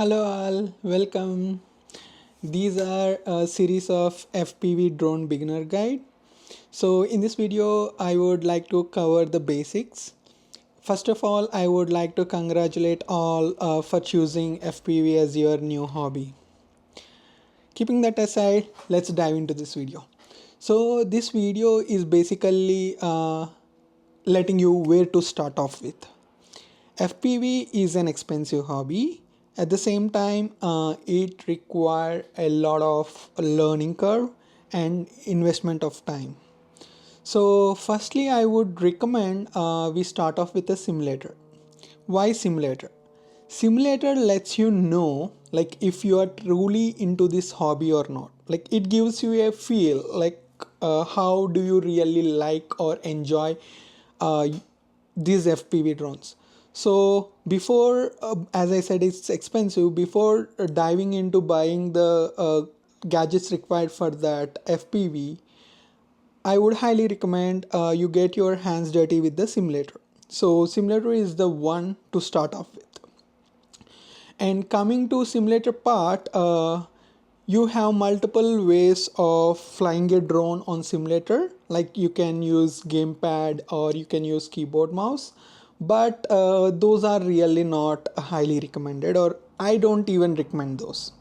Hello all, welcome. These are a series of FPV drone beginner guide. So in this video, I would like to cover the basics. First of all, I would like to congratulate all for choosing FPV as your new hobby. Keeping that aside, let's dive into this video. So this video is basically letting you where to start off with. FPV is an expensive hobby. At the same time, it requires a lot of learning curve and investment of time. So firstly, I would recommend we start off with a simulator. Why simulator? Simulator lets you know like if you are truly into this hobby or not. Like it gives you a feel like how do you really like or enjoy uh, these FPV drones. So before, as I said, it's expensive. Before diving into buying the gadgets required for that FPV, I would highly recommend you get your hands dirty with the simulator. So simulator is the one to start off with. And coming to simulator part, you have multiple ways of flying a drone on simulator. Like you can use gamepad or you can use keyboard mouse, but those are really not highly recommended, or I don't even recommend those.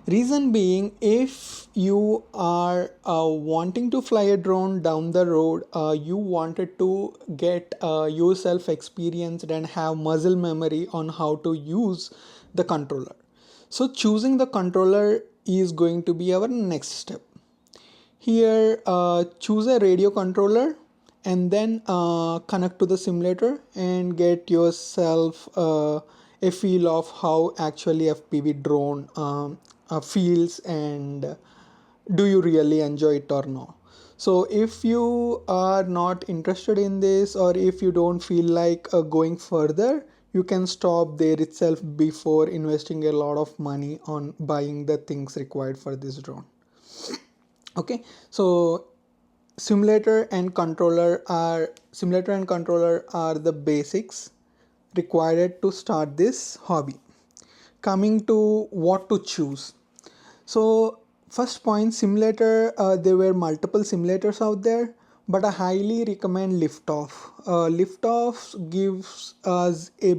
Reason being, if you are wanting to fly a drone down the road, you wanted to get yourself experienced and have muscle memory on how to use the controller. So choosing the controller is going to be our next step. Here, choose a radio controller and then connect to the simulator and get yourself a feel of how actually FPV drone feels, and do you really enjoy it or not. So if you are not interested in this, or if you don't feel like going further, you can stop there itself before investing a lot of money on buying the things required for this drone. Okay, so simulator and controller are the basics required to start this hobby. Coming to what to choose. So first point, simulator, there were multiple simulators out there, but I highly recommend Liftoff. Liftoff gives us a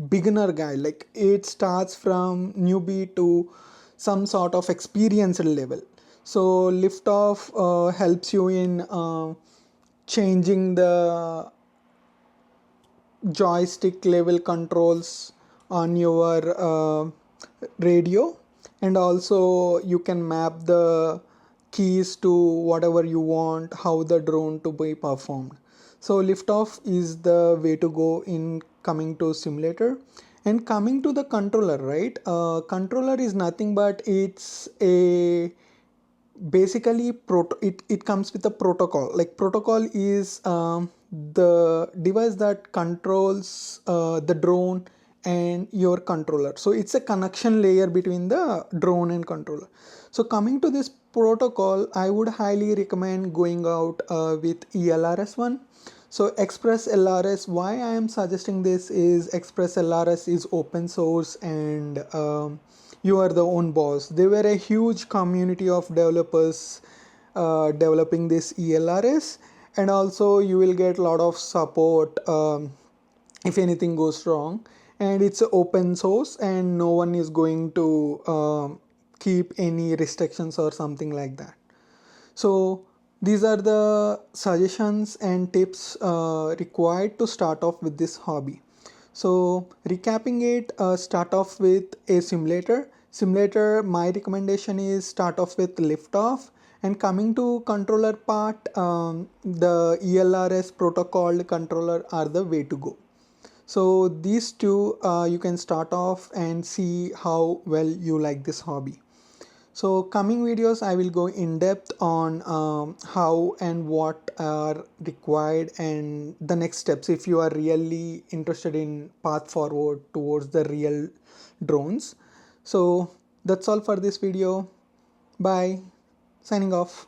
beginner guide, like it starts from newbie to some sort of experienced level. So Liftoff helps you in changing the joystick level controls on your radio, and also you can map the keys to whatever you want, how the drone to be performed. So Liftoff is the way to go in coming to simulator. And coming to the controller, right? Controller is nothing but it's a basically it comes with a protocol. Like protocol is the device that controls the drone and your controller. So it's a connection layer between the drone and controller. So coming to this protocol, I would highly recommend going out with ELRS one. So Express LRS, why I am suggesting this is Express LRS is open source, and you are the own boss. They were a huge community of developers developing this ELRS, and also you will get a lot of support if anything goes wrong. And it's open source, and no one is going to keep any restrictions or something like that. So these are the suggestions and tips required to start off with this hobby. So recapping it, start off with a simulator. Simulator, my recommendation is start off with Liftoff. And coming to controller part, the ELRS protocol controller are the way to go. So these two you can start off and see how well you like this hobby. So coming videos, I will go in depth on how and what are required and the next steps if you are really interested in path forward towards the real drones. So that's all for this video. Bye. Signing off.